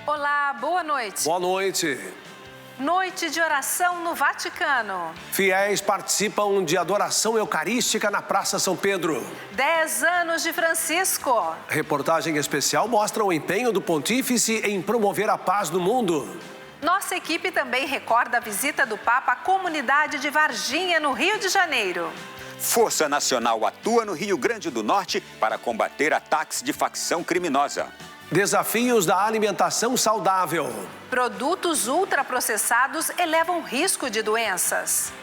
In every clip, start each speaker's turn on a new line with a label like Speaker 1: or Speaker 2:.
Speaker 1: Olá, boa noite.
Speaker 2: Boa noite.
Speaker 1: Noite de oração no Vaticano.
Speaker 2: Fiéis participam de adoração eucarística na Praça São Pedro.
Speaker 1: 10 anos de Francisco.
Speaker 2: Reportagem especial mostra o empenho do pontífice em promover a paz no mundo.
Speaker 1: Nossa equipe também recorda a visita do Papa à comunidade de Varginha, no Rio de Janeiro.
Speaker 3: Força Nacional atua no Rio Grande do Norte para combater ataques de facção criminosa.
Speaker 2: Desafios da alimentação saudável.
Speaker 1: Produtos ultraprocessados elevam o risco de doenças.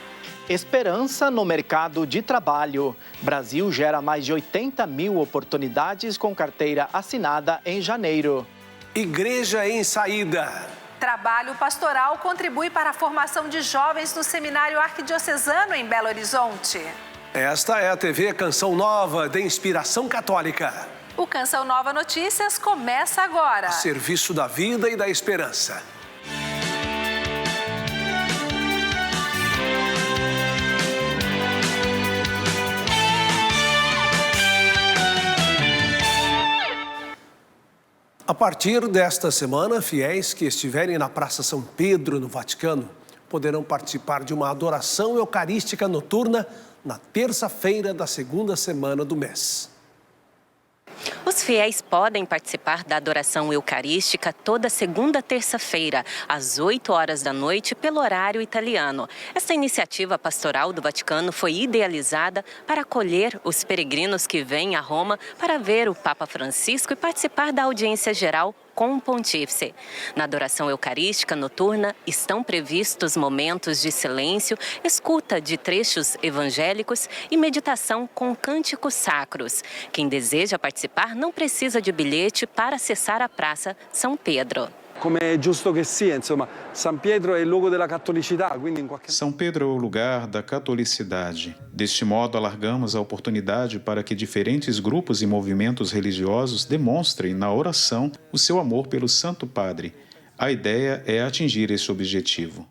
Speaker 4: Esperança no mercado de trabalho. Brasil gera mais de 80 mil oportunidades com carteira assinada em janeiro.
Speaker 2: Igreja em saída.
Speaker 1: Trabalho pastoral contribui para a formação de jovens no Seminário Arquidiocesano em Belo Horizonte.
Speaker 2: Esta é a TV Canção Nova, de inspiração católica.
Speaker 1: O Canção Nova Notícias começa agora.
Speaker 2: Serviço da vida e da esperança. A partir desta semana, fiéis que estiverem na Praça São Pedro, no Vaticano, poderão participar de uma adoração eucarística noturna na terça-feira da segunda semana do mês.
Speaker 5: Os fiéis podem participar da adoração eucarística toda segunda terça-feira, às 8 horas da noite, pelo horário italiano. Esta iniciativa pastoral do Vaticano foi idealizada para acolher os peregrinos que vêm a Roma para ver o Papa Francisco e participar da audiência geral com o pontífice. Na adoração eucarística noturna estão previstos momentos de silêncio, escuta de trechos evangélicos e meditação com cânticos sacros. Quem deseja participar não precisa de bilhete para acessar a Praça São Pedro.
Speaker 6: Come è giusto che sia, insomma, San Pietro è il luogo della cattolicità, quindi in qualche...
Speaker 7: São Pedro é o lugar da catolicidade. Deste modo, alargamos a oportunidade para que diferentes grupos e movimentos religiosos demonstrem na oração o seu amor pelo Santo Padre. A ideia é atingir esse objetivo.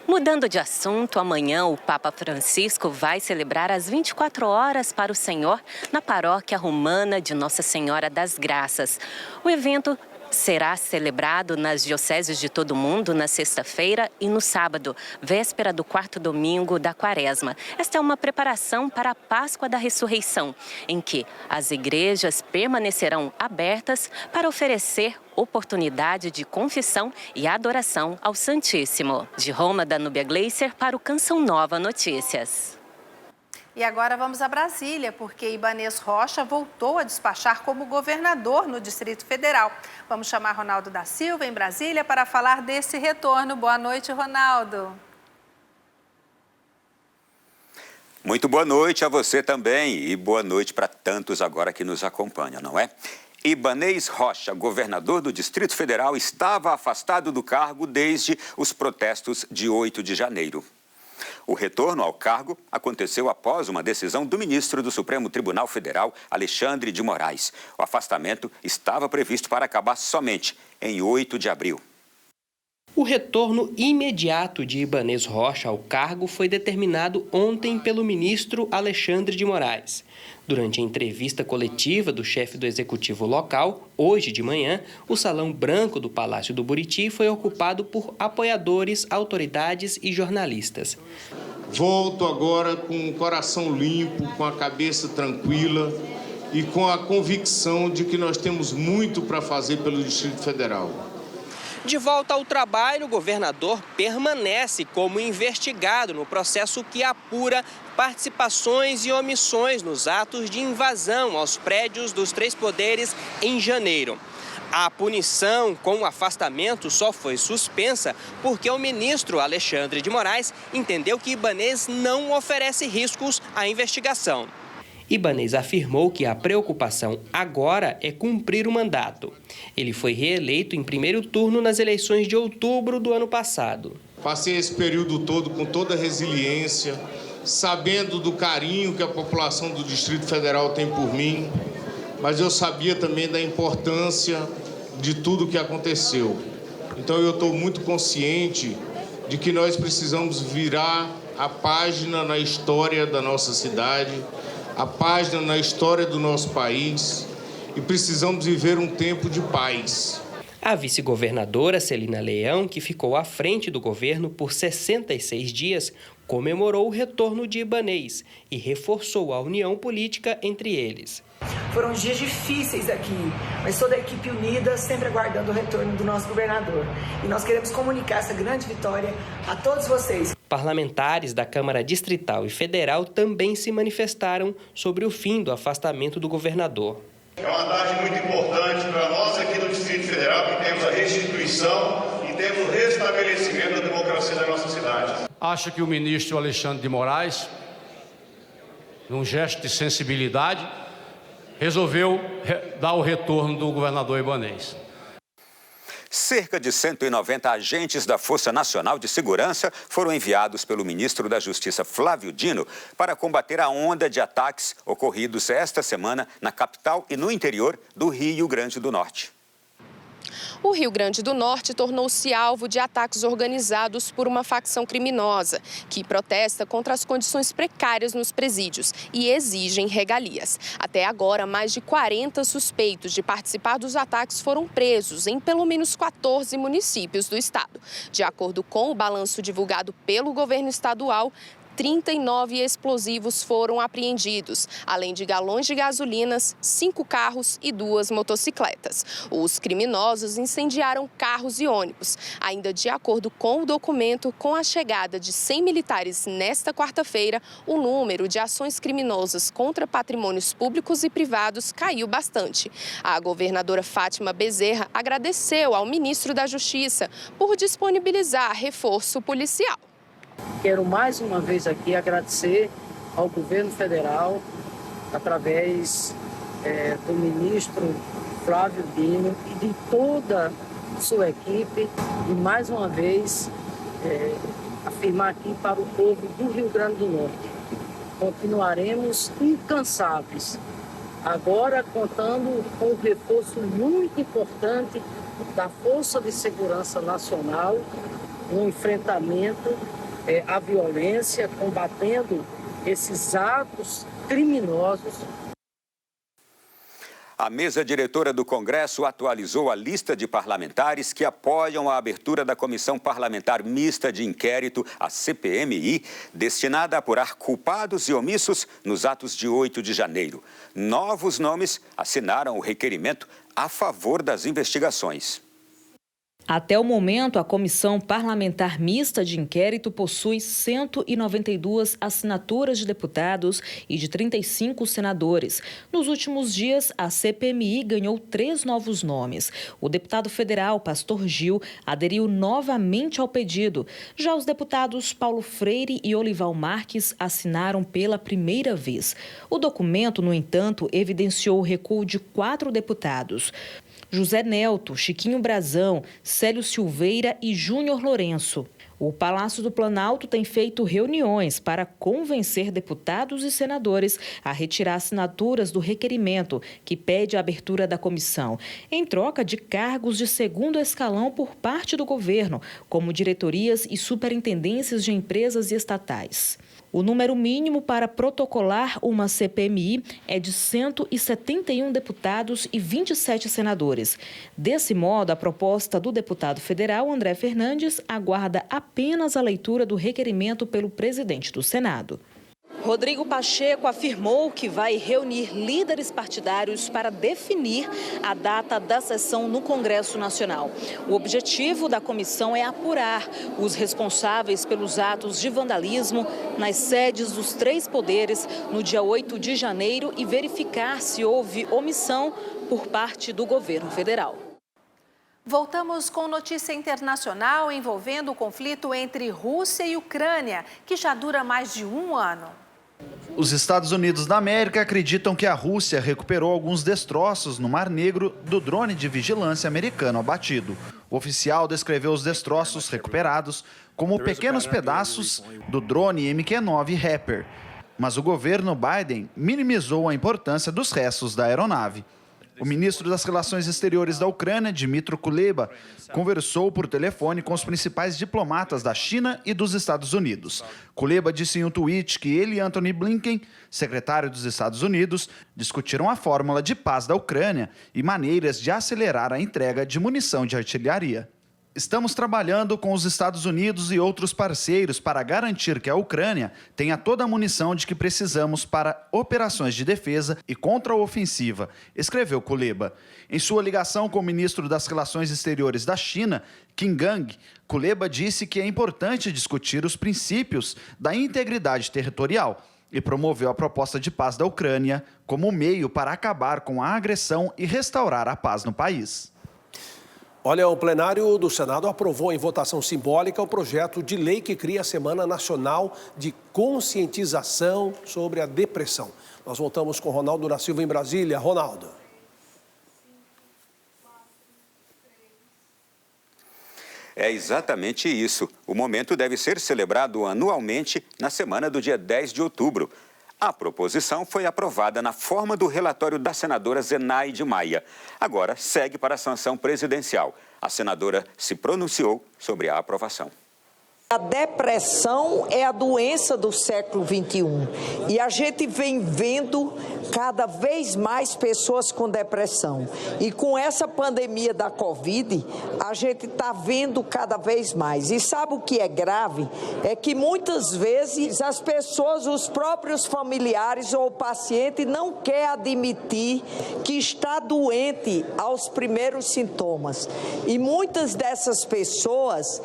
Speaker 5: Mudando de assunto, amanhã o Papa Francisco vai celebrar as 24 horas para o Senhor na paróquia romana de Nossa Senhora das Graças. O evento será celebrado nas dioceses de todo o mundo na sexta-feira e no sábado, véspera do quarto domingo da Quaresma. Esta é uma preparação para a Páscoa da Ressurreição, em que as igrejas permanecerão abertas para oferecer oportunidade de confissão e adoração ao Santíssimo. De Roma, Danúbia Gleiser para o Canção Nova Notícias.
Speaker 1: E agora vamos a Brasília, porque Ibanez Rocha voltou a despachar como governador no Distrito Federal. Vamos chamar Ronaldo da Silva, em Brasília, para falar desse retorno. Boa noite, Ronaldo.
Speaker 3: Muito boa noite a você também e boa noite para tantos agora que nos acompanham, não é? Ibanez Rocha, governador do Distrito Federal, estava afastado do cargo desde os protestos de 8 de janeiro. O retorno ao cargo aconteceu após uma decisão do ministro do Supremo Tribunal Federal, Alexandre de Moraes. O afastamento estava previsto para acabar somente em 8 de abril.
Speaker 8: O retorno imediato de Ibanez Rocha ao cargo foi determinado ontem pelo ministro Alexandre de Moraes. Durante a entrevista coletiva do chefe do executivo local, hoje de manhã, o Salão Branco do Palácio do Buriti foi ocupado por apoiadores, autoridades e jornalistas.
Speaker 9: Volto agora com o coração limpo, com a cabeça tranquila e com a convicção de que nós temos muito para fazer pelo Distrito Federal.
Speaker 8: De volta ao trabalho, o governador permanece como investigado no processo que apura participações e omissões nos atos de invasão aos prédios dos três poderes em janeiro. A punição com o afastamento só foi suspensa porque o ministro Alexandre de Moraes entendeu que Ibanez não oferece riscos à investigação. Ibanez afirmou que a preocupação agora é cumprir o mandato. Ele foi reeleito em primeiro turno nas eleições de outubro do ano passado.
Speaker 9: Passei esse período todo com toda a resiliência, sabendo do carinho que a população do Distrito Federal tem por mim, mas eu sabia também da importância de tudo o que aconteceu. Então eu estou muito consciente de que nós precisamos virar a página na história da nossa cidade, a página na história do nosso país, e precisamos viver um tempo de paz.
Speaker 8: A vice-governadora Celina Leão, que ficou à frente do governo por 66 dias, comemorou o retorno de Ibanez e reforçou a união política entre eles.
Speaker 10: Foram dias difíceis aqui, mas toda a equipe unida, sempre aguardando o retorno do nosso governador. E nós queremos comunicar essa grande vitória a todos vocês.
Speaker 8: Parlamentares da Câmara Distrital e Federal também se manifestaram sobre o fim do afastamento do governador.
Speaker 11: É uma tarde muito importante para nós aqui no Distrito Federal, que temos a restituição e temos o restabelecimento da democracia da nossa cidade.
Speaker 12: Acho que o ministro Alexandre de Moraes, num gesto de sensibilidade, resolveu dar o retorno do governador Ibanez.
Speaker 3: Cerca de 190 agentes da Força Nacional de Segurança foram enviados pelo ministro da Justiça, Flávio Dino, para combater a onda de ataques ocorridos esta semana na capital e no interior do Rio Grande do Norte.
Speaker 13: O Rio Grande do Norte tornou-se alvo de ataques organizados por uma facção criminosa, que protesta contra as condições precárias nos presídios e exigem regalias. Até agora, mais de 40 suspeitos de participar dos ataques foram presos em pelo menos 14 municípios do estado. De acordo com o balanço divulgado pelo governo estadual, 39 explosivos foram apreendidos, além de galões de gasolinas, 5 carros e 2 motocicletas. Os criminosos incendiaram carros e ônibus. Ainda de acordo com o documento, com a chegada de 100 militares nesta quarta-feira, o número de ações criminosas contra patrimônios públicos e privados caiu bastante. A governadora Fátima Bezerra agradeceu ao ministro da Justiça por disponibilizar reforço policial.
Speaker 14: Quero mais uma vez aqui agradecer ao governo federal, através do ministro Flávio Dino e de toda a sua equipe, e mais uma vez afirmar aqui para o povo do Rio Grande do Norte. Continuaremos incansáveis, agora contando com um reforço muito importante da Força de Segurança Nacional no enfrentamento à violência, combatendo esses atos criminosos.
Speaker 3: A mesa diretora do Congresso atualizou a lista de parlamentares que apoiam a abertura da Comissão Parlamentar Mista de Inquérito, a CPMI, destinada a apurar culpados e omissos nos atos de 8 de janeiro. Novos nomes assinaram o requerimento a favor das investigações.
Speaker 15: Até o momento, a Comissão Parlamentar Mista de Inquérito possui 192 assinaturas de deputados e de 35 senadores. Nos últimos dias, a CPMI ganhou 3 novos nomes. O deputado federal Pastor Gil aderiu novamente ao pedido. Já os deputados Paulo Freire e Olival Marques assinaram pela primeira vez. O documento, no entanto, evidenciou o recuo de 4 deputados. José Nelto, Chiquinho Brazão, Célio Silveira e Júnior Lourenço. O Palácio do Planalto tem feito reuniões para convencer deputados e senadores a retirar assinaturas do requerimento que pede a abertura da comissão, em troca de cargos de segundo escalão por parte do governo, como diretorias e superintendências de empresas e estatais. O número mínimo para protocolar uma CPMI é de 171 deputados e 27 senadores. Desse modo, a proposta do deputado federal André Fernandes aguarda apenas a leitura do requerimento pelo presidente do Senado.
Speaker 16: Rodrigo Pacheco afirmou que vai reunir líderes partidários para definir a data da sessão no Congresso Nacional. O objetivo da comissão é apurar os responsáveis pelos atos de vandalismo nas sedes dos 3 poderes no dia 8 de janeiro e verificar se houve omissão por parte do governo federal.
Speaker 1: Voltamos com notícia internacional envolvendo o conflito entre Rússia e Ucrânia, que já dura mais de 1 ano.
Speaker 17: Os Estados Unidos da América acreditam que a Rússia recuperou alguns destroços no Mar Negro do drone de vigilância americano abatido. O oficial descreveu os destroços recuperados como pequenos pedaços do drone MQ-9 Reaper. Mas o governo Biden minimizou a importância dos restos da aeronave. O ministro das Relações Exteriores da Ucrânia, Dmytro Kuleba, conversou por telefone com os principais diplomatas da China e dos Estados Unidos. Kuleba disse em um tweet que ele e Antony Blinken, secretário dos Estados Unidos, discutiram a fórmula de paz da Ucrânia e maneiras de acelerar a entrega de munição de artilharia. Estamos trabalhando com os Estados Unidos e outros parceiros para garantir que a Ucrânia tenha toda a munição de que precisamos para operações de defesa e contra-ofensiva, escreveu Kuleba. Em sua ligação com o ministro das Relações Exteriores da China, Qin Gang, Kuleba disse que é importante discutir os princípios da integridade territorial e promoveu a proposta de paz da Ucrânia como meio para acabar com a agressão e restaurar a paz no país.
Speaker 2: Olha, o plenário do Senado aprovou em votação simbólica o projeto de lei que cria a Semana Nacional de Conscientização sobre a Depressão. Nós voltamos com Ronaldo da Silva em Brasília. Ronaldo.
Speaker 3: É exatamente isso. O momento deve ser celebrado anualmente na semana do dia 10 de outubro. A proposição foi aprovada na forma do relatório da senadora Zenaide Maia. Agora segue para a sanção presidencial. A senadora se pronunciou sobre a aprovação.
Speaker 18: A depressão é a doença do século XXI e a gente vem vendo cada vez mais pessoas com depressão. E com essa pandemia da Covid, a gente está vendo cada vez mais. E sabe o que é grave? É que muitas vezes as pessoas, os próprios familiares ou o paciente não quer admitir que está doente aos primeiros sintomas. E muitas dessas pessoas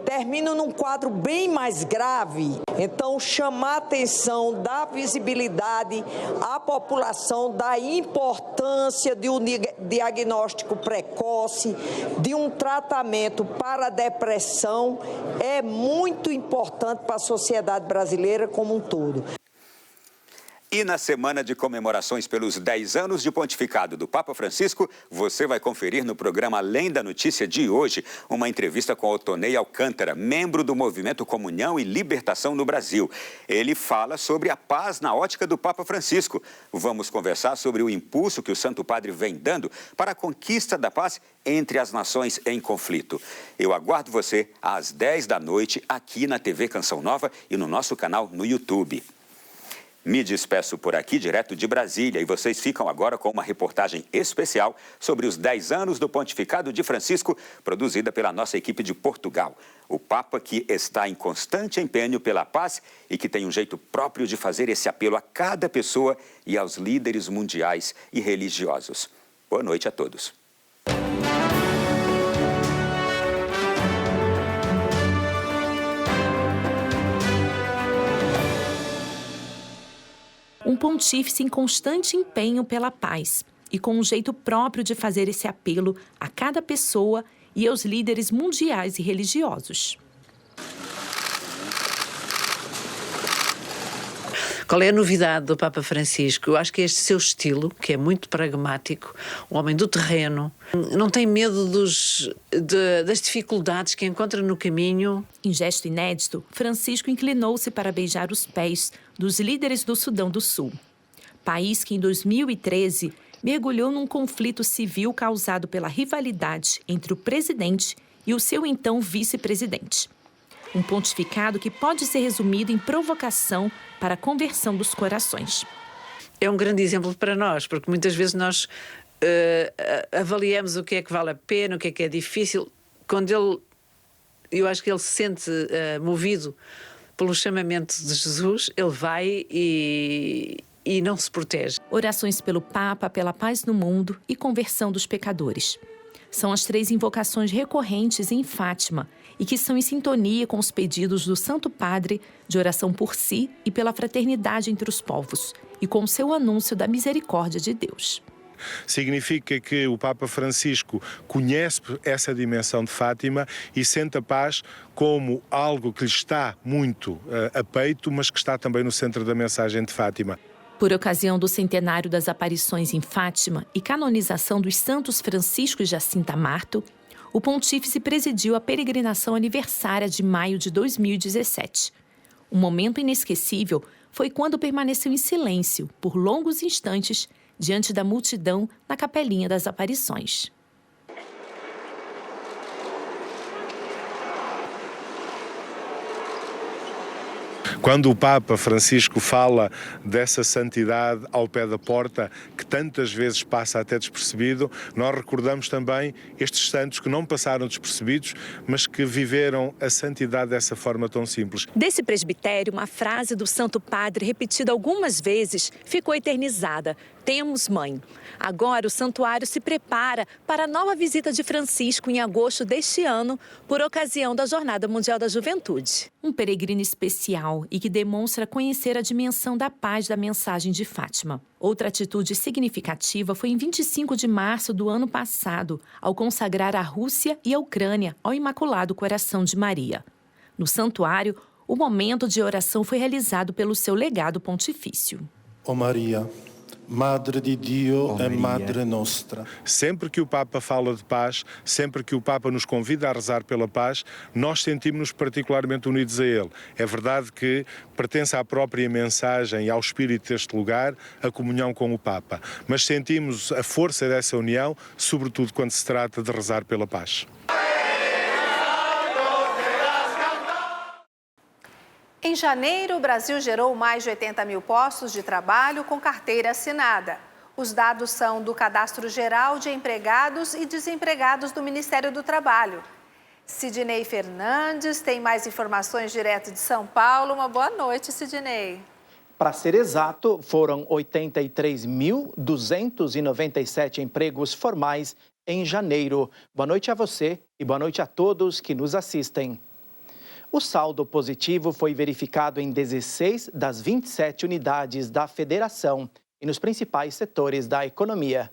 Speaker 18: terminam num quadro bem mais grave. Então, chamar a atenção da visibilidade à população da importância de um diagnóstico precoce, de um tratamento para a depressão, é muito importante para a sociedade brasileira como um todo.
Speaker 3: E na semana de comemorações pelos 10 anos de pontificado do Papa Francisco, você vai conferir no programa Além da Notícia de hoje uma entrevista com Otonei Alcântara, membro do Movimento Comunhão e Libertação no Brasil. Ele fala sobre a paz na ótica do Papa Francisco. Vamos conversar sobre o impulso que o Santo Padre vem dando para a conquista da paz entre as nações em conflito. Eu aguardo você às 10 da noite aqui na TV Canção Nova e no nosso canal no YouTube. Me despeço por aqui, direto de Brasília, e vocês ficam agora com uma reportagem especial sobre os 10 anos do pontificado de Francisco, produzida pela nossa equipe de Portugal. O Papa que está em constante empenho pela paz e que tem um jeito próprio de fazer esse apelo a cada pessoa e aos líderes mundiais e religiosos. Boa noite a todos.
Speaker 19: Um pontífice em constante empenho pela paz e com um jeito próprio de fazer esse apelo a cada pessoa e aos líderes mundiais e religiosos.
Speaker 20: Qual é a novidade do Papa Francisco? Eu acho que é este seu estilo, que é muito pragmático, um homem do terreno, não tem medo das dificuldades que encontra no caminho.
Speaker 19: Em gesto inédito, Francisco inclinou-se para beijar os pés dos líderes do Sudão do Sul, país que em 2013 mergulhou num conflito civil causado pela rivalidade entre o presidente e o seu então vice-presidente. Um pontificado que pode ser resumido em provocação para a conversão dos corações.
Speaker 20: É um grande exemplo para nós, porque muitas vezes nós avaliamos o que é que vale a pena, o que é difícil. Quando eu acho que ele se sente movido pelo chamamento de Jesus, ele vai e não se protege.
Speaker 19: Orações pelo Papa, pela paz no mundo e conversão dos pecadores. São as 3 invocações recorrentes em Fátima e que são em sintonia com os pedidos do Santo Padre de oração por si e pela fraternidade entre os povos e com o seu anúncio da misericórdia de Deus.
Speaker 21: Significa que o Papa Francisco conhece essa dimensão de Fátima e sente a paz como algo que lhe está muito a peito, mas que está também no centro da mensagem de Fátima.
Speaker 19: Por ocasião do centenário das aparições em Fátima e canonização dos santos Francisco e Jacinta Marto, o pontífice presidiu a peregrinação aniversária de maio de 2017. Um momento inesquecível foi quando permaneceu em silêncio, por longos instantes, diante da multidão na Capelinha das Aparições.
Speaker 21: Quando o Papa Francisco fala dessa santidade ao pé da porta, que tantas vezes passa até despercebido, nós recordamos também estes santos que não passaram despercebidos, mas que viveram a santidade dessa forma tão simples.
Speaker 4: Desse presbitério, uma frase do Santo Padre, repetida algumas vezes, ficou eternizada. Temos mãe. Agora o santuário se prepara para a nova visita de Francisco em agosto deste ano, por ocasião da Jornada Mundial da Juventude.
Speaker 19: Um peregrino especial e que demonstra conhecer a dimensão da paz da mensagem de Fátima. Outra atitude significativa foi em 25 de março do ano passado, ao consagrar a Rússia e a Ucrânia ao Imaculado Coração de Maria. No santuário, o momento de oração foi realizado pelo seu legado pontifício.
Speaker 22: Ó Maria, Madre de Dio e Madre Nostra.
Speaker 21: Sempre que o Papa fala de paz, sempre que o Papa nos convida a rezar pela paz, nós sentimos-nos particularmente unidos a ele. É verdade que pertence à própria mensagem e ao espírito deste lugar a comunhão com o Papa, mas sentimos a força dessa união, sobretudo quando se trata de rezar pela paz.
Speaker 1: Em janeiro, o Brasil gerou mais de 80 mil postos de trabalho com carteira assinada. Os dados são do Cadastro Geral de Empregados e Desempregados do Ministério do Trabalho. Sidney Fernandes tem mais informações direto de São Paulo. Uma boa noite, Sidney.
Speaker 23: Para ser exato, foram 83.297 empregos formais em janeiro. Boa noite a você e boa noite a todos que nos assistem. O saldo positivo foi verificado em 16 das 27 unidades da federação e nos principais setores da economia.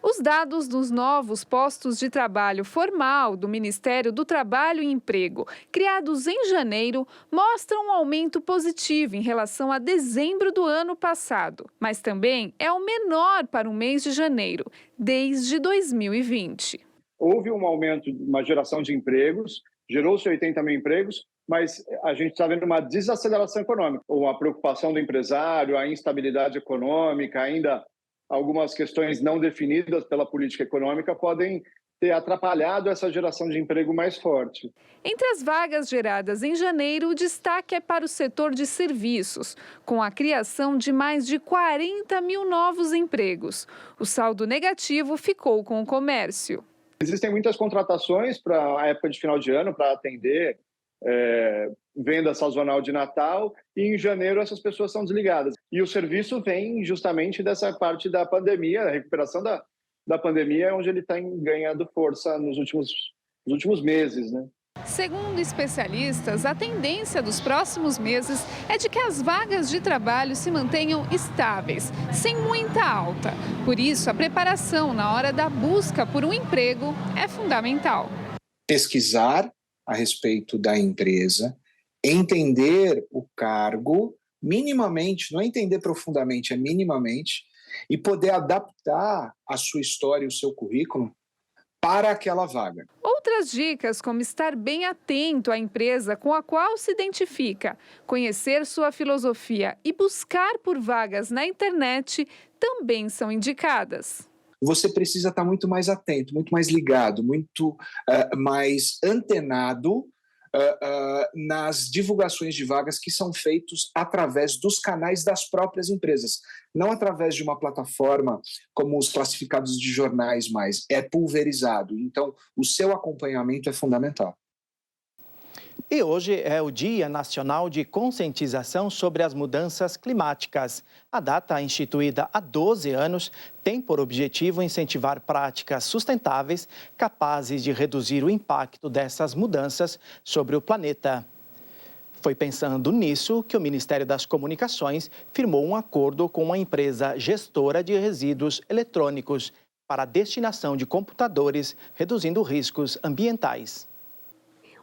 Speaker 24: Os dados dos novos postos de trabalho formal do Ministério do Trabalho e Emprego, criados em janeiro, mostram um aumento positivo em relação a dezembro do ano passado, mas também é o menor para o mês de janeiro, desde 2020.
Speaker 25: Houve um aumento, uma geração de empregos, gerou-se 80 mil empregos, mas a gente está vendo uma desaceleração econômica, ou a preocupação do empresário, a instabilidade econômica, ainda algumas questões não definidas pela política econômica podem ter atrapalhado essa geração de emprego mais forte.
Speaker 24: Entre as vagas geradas em janeiro, o destaque é para o setor de serviços, com a criação de mais de 40 mil novos empregos. O saldo negativo ficou com o comércio.
Speaker 25: Existem muitas contratações para a época de final de ano, para atender venda sazonal de Natal, e em janeiro essas pessoas são desligadas. E o serviço vem justamente dessa parte da pandemia, a recuperação da pandemia, onde ele está ganhando força nos últimos meses, né?
Speaker 24: Segundo especialistas, a tendência dos próximos meses é de que as vagas de trabalho se mantenham estáveis, sem muita alta. Por isso, a preparação na hora da busca por um emprego é fundamental.
Speaker 26: Pesquisar a respeito da empresa, entender o cargo minimamente, não é entender profundamente, é minimamente, e poder adaptar a sua história e o seu currículo para aquela vaga.
Speaker 24: Outras dicas, como estar bem atento à empresa com a qual se identifica, conhecer sua filosofia e buscar por vagas na internet, também são indicadas.
Speaker 26: Você precisa estar muito mais atento, muito mais ligado, muito mais antenado nas divulgações de vagas que são feitos através dos canais das próprias empresas, não através de uma plataforma como os classificados de jornais mais, é pulverizado. Então, o seu acompanhamento é fundamental.
Speaker 23: E hoje é o Dia Nacional de Conscientização sobre as Mudanças Climáticas. A data, instituída há 12 anos, tem por objetivo incentivar práticas sustentáveis capazes de reduzir o impacto dessas mudanças sobre o planeta. Foi pensando nisso que o Ministério das Comunicações firmou um acordo com uma empresa gestora de resíduos eletrônicos para a destinação de computadores, reduzindo riscos ambientais.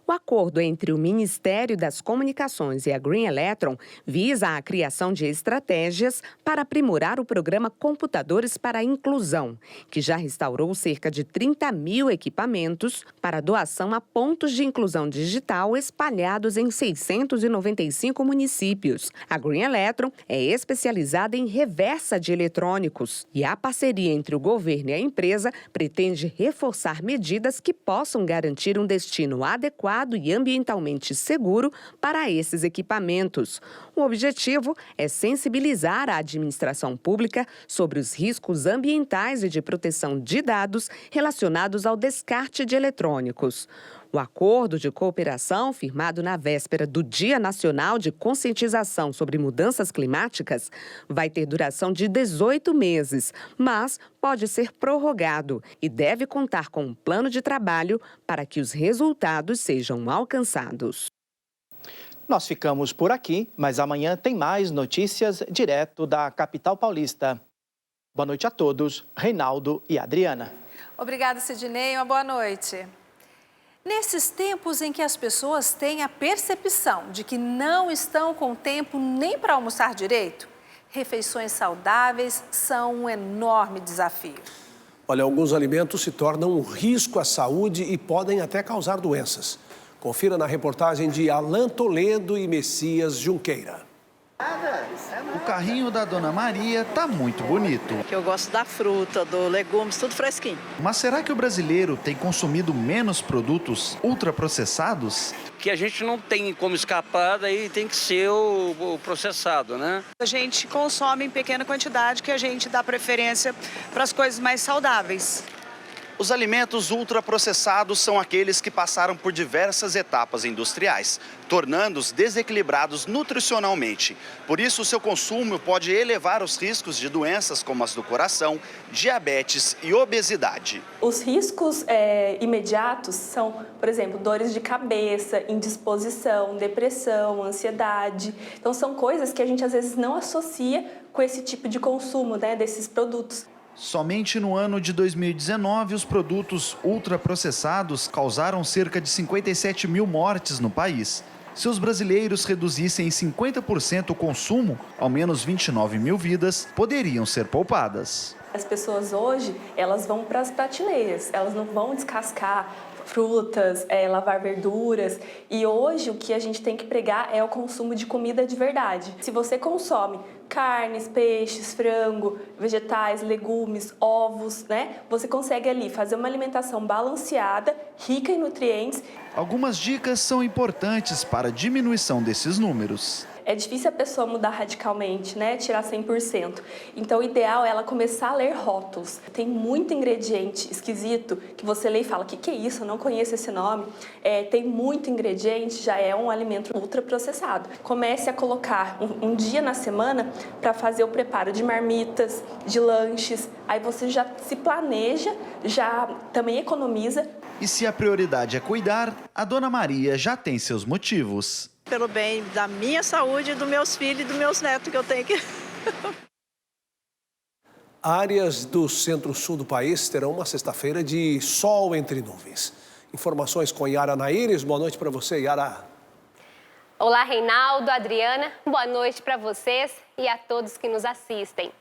Speaker 5: O acordo entre o Ministério das Comunicações e a Green Electron visa a criação de estratégias para aprimorar o programa Computadores para a Inclusão, que já restaurou cerca de 30 mil equipamentos para doação a pontos de inclusão digital espalhados em 695 municípios. A Green Electron é especializada em reversa de eletrônicos e a parceria entre o governo e a empresa pretende reforçar medidas que possam garantir um destino adequado e ambientalmente seguro para esses equipamentos. O objetivo é sensibilizar a administração pública sobre os riscos ambientais e de proteção de dados relacionados ao descarte de eletrônicos. O acordo de cooperação, firmado na véspera do Dia Nacional de Conscientização sobre Mudanças Climáticas, vai ter duração de 18 meses, mas pode ser prorrogado e deve contar com um plano de trabalho para que os resultados sejam alcançados.
Speaker 23: Nós ficamos por aqui, mas amanhã tem mais notícias direto da capital paulista. Boa noite a todos, Reinaldo e Adriana.
Speaker 1: Obrigada, Sidney. Uma boa noite. Nesses tempos em que as pessoas têm a percepção de que não estão com tempo nem para almoçar direito, refeições saudáveis são um enorme desafio.
Speaker 2: Olha, alguns alimentos se tornam um risco à saúde e podem até causar doenças. Confira na reportagem de Alan Toledo e Messias Junqueira.
Speaker 17: O carrinho da Dona Maria tá muito bonito.
Speaker 6: Eu gosto da fruta, do legumes, tudo fresquinho.
Speaker 17: Mas será que o brasileiro tem consumido menos produtos ultraprocessados?
Speaker 7: Que a gente não tem como escapar, daí tem que ser o processado, né?
Speaker 6: A gente consome em pequena quantidade, que a gente dá preferência para as coisas mais saudáveis.
Speaker 17: Os alimentos ultraprocessados são aqueles que passaram por diversas etapas industriais, tornando-os desequilibrados nutricionalmente. Por isso, o seu consumo pode elevar os riscos de doenças como as do coração, diabetes e obesidade.
Speaker 8: Os riscos imediatos são, por exemplo, dores de cabeça, indisposição, depressão, ansiedade. Então, são coisas que a gente às vezes não associa com esse tipo de consumo, né, desses produtos.
Speaker 17: Somente no ano de 2019, os produtos ultraprocessados causaram cerca de 57 mil mortes no país. Se os brasileiros reduzissem em 50% o consumo, ao menos 29 mil vidas poderiam ser poupadas.
Speaker 8: As pessoas hoje, elas vão para as prateleiras, elas não vão descascar frutas, lavar verduras. E hoje o que a gente tem que pregar é o consumo de comida de verdade. Se você consome carnes, peixes, frango, vegetais, legumes, ovos, né? Você consegue ali fazer uma alimentação balanceada, rica em nutrientes.
Speaker 17: Algumas dicas são importantes para a diminuição desses números.
Speaker 8: É difícil a pessoa mudar radicalmente, né? Tirar 100%. Então, o ideal é ela começar a ler rótulos. Tem muito ingrediente esquisito que você lê e fala, o que é isso? Eu não conheço esse nome. Tem muito ingrediente, já é um alimento ultraprocessado. Comece a colocar um dia na semana para fazer o preparo de marmitas, de lanches. Aí você já se planeja, já também economiza.
Speaker 17: E se a prioridade é cuidar, a Dona Maria já tem seus motivos.
Speaker 6: Pelo bem da minha saúde, dos meus filhos e dos meus netos que eu tenho que...
Speaker 2: Áreas do centro-sul do país terão uma sexta-feira de sol entre nuvens. Informações com Yara Naires. Boa noite para você, Yara.
Speaker 9: Olá, Reinaldo, Adriana. Boa noite para vocês e a todos que nos assistem.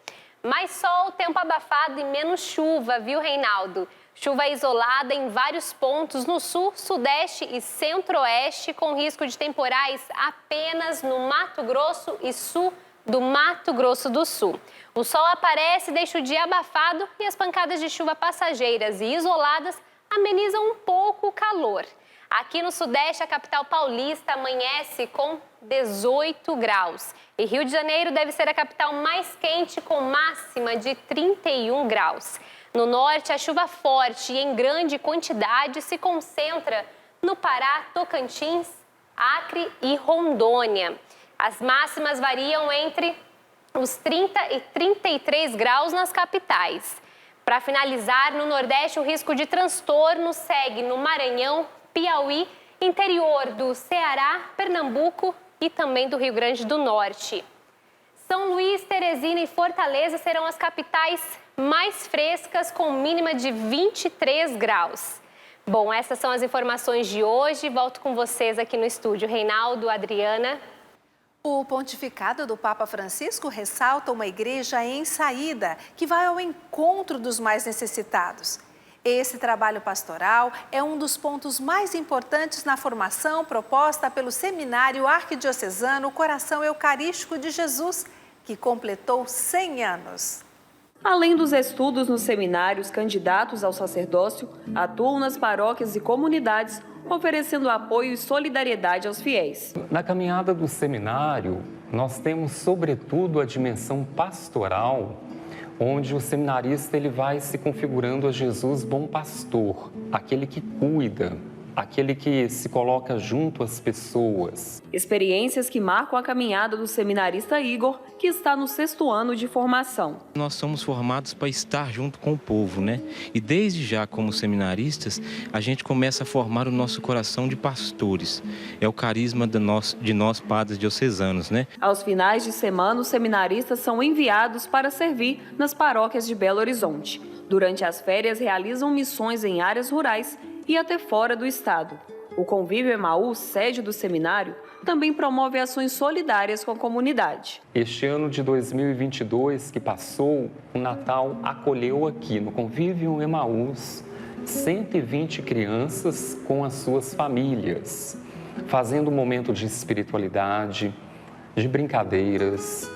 Speaker 9: Mais sol, tempo abafado e menos chuva, viu, Reinaldo? Chuva isolada em vários pontos no sul, sudeste e centro-oeste, com risco de temporais apenas no Mato Grosso e sul do Mato Grosso do Sul. O sol aparece, deixa o dia abafado e as pancadas de chuva passageiras e isoladas amenizam um pouco o calor. Aqui no sudeste, a capital paulista amanhece com 18 graus. E Rio de Janeiro deve ser a capital mais quente, com máxima de 31 graus. No norte, a chuva forte e em grande quantidade se concentra no Pará, Tocantins, Acre e Rondônia. As máximas variam entre os 30 e 33 graus nas capitais. Para finalizar, no nordeste, o risco de transtorno segue no Maranhão, Piauí, interior do Ceará, Pernambuco e também do Rio Grande do Norte. São Luís, Teresina e Fortaleza serão as capitais mais frescas, com mínima de 23 graus. Bom, essas são as informações de hoje. Volto com vocês aqui no estúdio. Reinaldo, Adriana.
Speaker 1: O pontificado do Papa Francisco ressalta uma igreja em saída, que vai ao encontro dos mais necessitados. Esse trabalho pastoral é um dos pontos mais importantes na formação proposta pelo Seminário Arquidiocesano Coração Eucarístico de Jesus, que completou 100 anos.
Speaker 10: Além dos estudos nos seminários, candidatos ao sacerdócio atuam nas paróquias e comunidades, oferecendo apoio e solidariedade aos fiéis.
Speaker 11: Na caminhada do seminário, nós temos, sobretudo, a dimensão pastoral, onde o seminarista ele vai se configurando a Jesus bom pastor, aquele que cuida, aquele que se coloca junto às pessoas.
Speaker 10: Experiências que marcam a caminhada do seminarista Igor, que está no 6º ano de formação.
Speaker 12: Nós somos formados para estar junto com o povo, né? E desde já, como seminaristas, a gente começa a formar o nosso coração de pastores. É o carisma de nós padres diocesanos, né?
Speaker 10: Aos finais de semana, os seminaristas são enviados para servir nas paróquias de Belo Horizonte. Durante as férias, realizam missões em áreas rurais e até fora do estado. O Convívio Emaús, sede do seminário, também promove ações solidárias com a comunidade.
Speaker 11: Este ano de 2022 que passou, o Natal acolheu aqui no Convívio Emaús 120 crianças com as suas famílias, fazendo um momento de espiritualidade, de brincadeiras,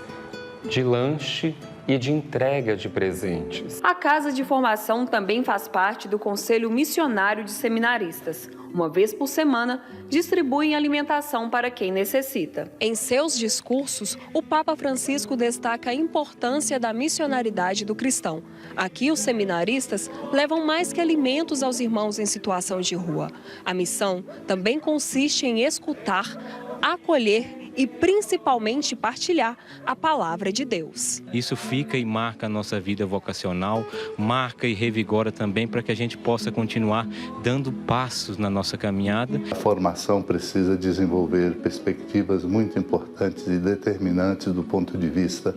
Speaker 11: de lanche e de entrega de presentes.
Speaker 10: A Casa de Formação também faz parte do Conselho Missionário de Seminaristas. Uma vez por semana, distribuem alimentação para quem necessita.
Speaker 13: Em seus discursos, o Papa Francisco destaca a importância da missionaridade do cristão. Aqui, os seminaristas levam mais que alimentos aos irmãos em situação de rua. A missão também consiste em escutar, acolher e principalmente partilhar a palavra de Deus.
Speaker 12: Isso fica e marca a nossa vida vocacional, marca e revigora também para que a gente possa continuar dando passos na nossa caminhada.
Speaker 14: A formação precisa desenvolver perspectivas muito importantes e determinantes do ponto de vista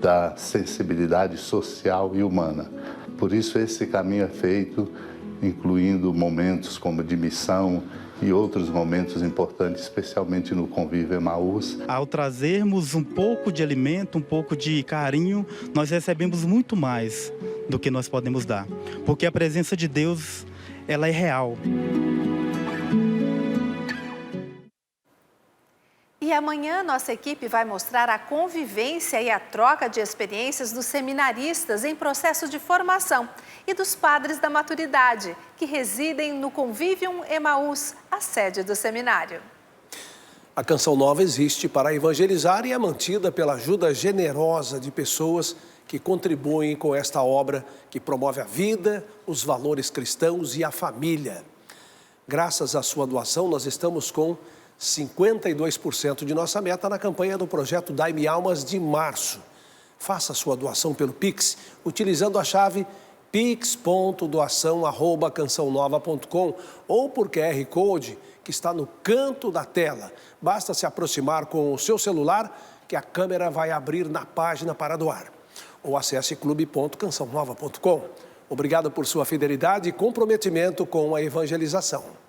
Speaker 14: da sensibilidade social e humana. Por isso esse caminho é feito incluindo momentos como de missão, e outros momentos importantes, especialmente no Convívio Emaús.
Speaker 15: Ao trazermos um pouco de alimento, um pouco de carinho, nós recebemos muito mais do que nós podemos dar, porque a presença de Deus, ela é real.
Speaker 1: E amanhã nossa equipe vai mostrar a convivência e a troca de experiências dos seminaristas em processo de formação e dos padres da maturidade, que residem no Convivium Emaús, a sede do seminário.
Speaker 2: A Canção Nova existe para evangelizar e é mantida pela ajuda generosa de pessoas que contribuem com esta obra que promove a vida, os valores cristãos e a família. Graças à sua doação, nós estamos com 52% de nossa meta na campanha do projeto Dai-me Almas de março. Faça sua doação pelo Pix, utilizando a chave pix.doação@cançãonova.com ou por QR Code que está no canto da tela. Basta se aproximar com o seu celular que a câmera vai abrir na página para doar. Ou acesse clube.cançãonova.com. Obrigado por sua fidelidade e comprometimento com a evangelização.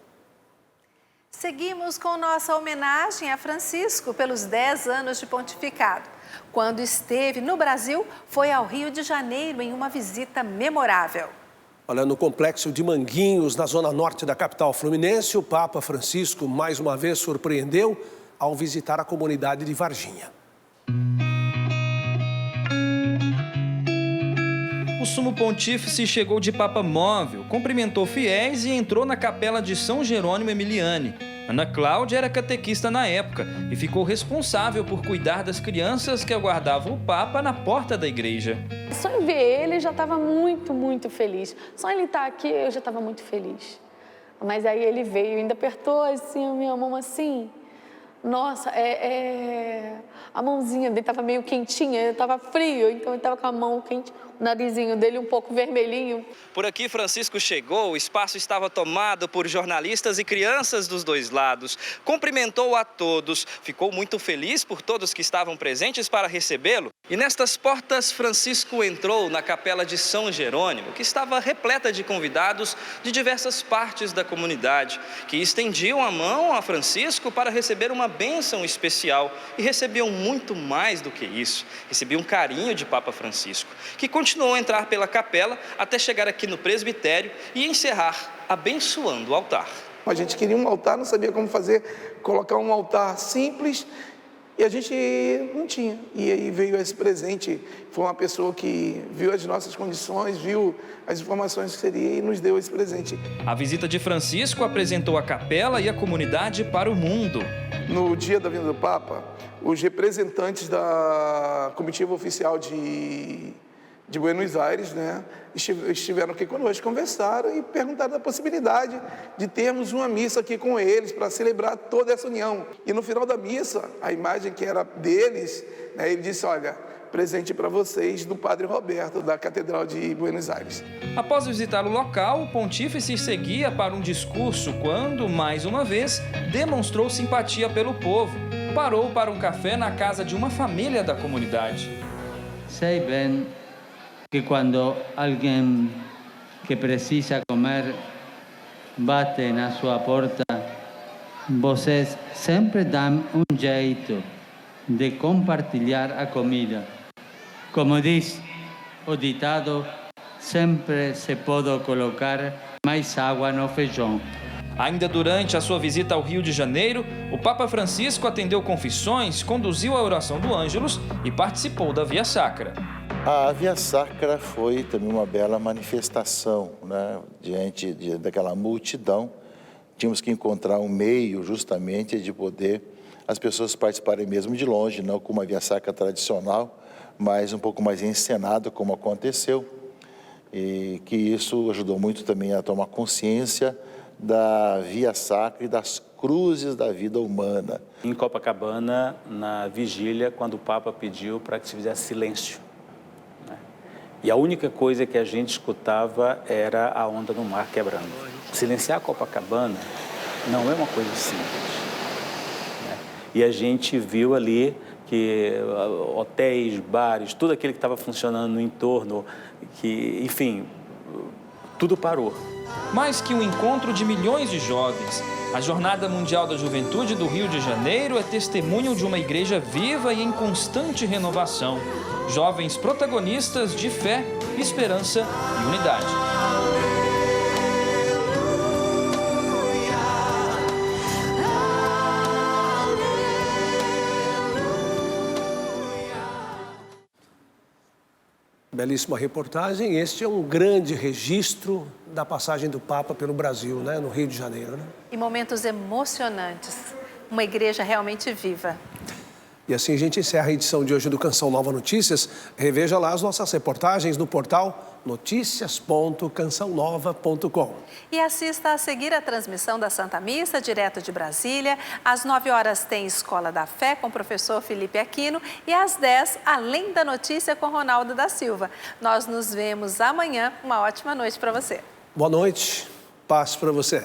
Speaker 1: Seguimos com nossa homenagem a Francisco pelos 10 anos de pontificado. Quando esteve no Brasil, foi ao Rio de Janeiro em uma visita memorável.
Speaker 2: Olha, no complexo de Manguinhos, na zona norte da capital fluminense, o Papa Francisco mais uma vez surpreendeu ao visitar a comunidade de Varginha.
Speaker 27: O sumo pontífice chegou de Papa móvel, cumprimentou fiéis e entrou na capela de São Jerônimo Emiliani. Ana Cláudia era catequista na época e ficou responsável por cuidar das crianças que aguardavam o Papa na porta da igreja.
Speaker 28: Só em ver ele, eu já estava muito feliz. Só ele estar aqui, eu já estava muito feliz. Mas aí ele veio e ainda apertou assim a minha mão assim. Nossa, a mãozinha dele estava meio quentinha, estava frio, então ele estava com a mão quente, o narizinho dele um pouco vermelhinho.
Speaker 27: Por aqui, Francisco chegou, o espaço estava tomado por jornalistas e crianças dos dois lados. Cumprimentou a todos, ficou muito feliz por todos que estavam presentes para recebê-lo. E nestas portas, Francisco entrou na Capela de São Jerônimo, que estava repleta de convidados de diversas partes da comunidade, que estendiam a mão a Francisco para receber uma bênção especial e recebiam muito mais do que isso. Recebiam um carinho de Papa Francisco, que continuou a entrar pela capela até chegar aqui no presbitério e encerrar abençoando o altar.
Speaker 3: A gente queria um altar, não sabia como fazer, colocar um altar simples e a gente não tinha. E aí veio esse presente, foi uma pessoa que viu as nossas condições, viu as informações que seria e nos deu esse presente.
Speaker 27: A visita de Francisco apresentou a capela e a comunidade para o mundo.
Speaker 3: No dia da vinda do Papa, os representantes da comitiva oficial de Buenos Aires, né, estiveram aqui conosco, conversaram e perguntaram da possibilidade de termos uma missa aqui com eles para celebrar toda essa união. E no final da missa, a imagem que era deles, né, ele disse, olha, presente para vocês do Padre Roberto, da Catedral de Buenos Aires.
Speaker 27: Após visitar o local, o pontífice seguia para um discurso quando, mais uma vez, demonstrou simpatia pelo povo. Parou para um café na casa de uma família da comunidade.
Speaker 4: Sei bem que quando alguém que precisa comer bate na sua porta, vocês sempre dão um jeito de compartilhar a comida. Como diz o ditado, sempre se pode colocar mais água no feijão.
Speaker 27: Ainda durante a sua visita ao Rio de Janeiro, o Papa Francisco atendeu confissões, conduziu a oração do Ângelus e participou da Via Sacra.
Speaker 16: A Via Sacra foi também uma bela manifestação, né? Diante daquela multidão. Tínhamos que encontrar um meio justamente de poder as pessoas participarem mesmo de longe, não como uma Via Sacra tradicional, mas um pouco mais encenado, como aconteceu. E que isso ajudou muito também a tomar consciência da Via Sacra e das cruzes da vida humana.
Speaker 18: Em Copacabana, na vigília, quando o Papa pediu para que se fizesse silêncio. E a única coisa que a gente escutava era a onda do mar quebrando. Silenciar Copacabana não é uma coisa simples. Né? E a gente viu ali que hotéis, bares, tudo aquilo que estava funcionando no entorno, que, enfim, tudo parou.
Speaker 27: Mais que um encontro de milhões de jovens, a Jornada Mundial da Juventude do Rio de Janeiro é testemunho de uma igreja viva e em constante renovação. Jovens protagonistas de fé, esperança e unidade.
Speaker 2: Belíssima reportagem. Este é um grande registro da passagem do Papa pelo Brasil, né, no Rio de Janeiro, né?
Speaker 1: E momentos emocionantes. Uma igreja realmente viva.
Speaker 2: E assim a gente encerra a edição de hoje do Canção Nova Notícias. Reveja lá as nossas reportagens no portal noticias.cançãonova.com.
Speaker 1: E assista a seguir a transmissão da Santa Missa, direto de Brasília. Às 9h tem Escola da Fé com o professor Felipe Aquino e às 10, Além da Notícia com Ronaldo da Silva. Nós nos vemos amanhã. Uma ótima noite para você.
Speaker 2: Boa noite. Paz para você.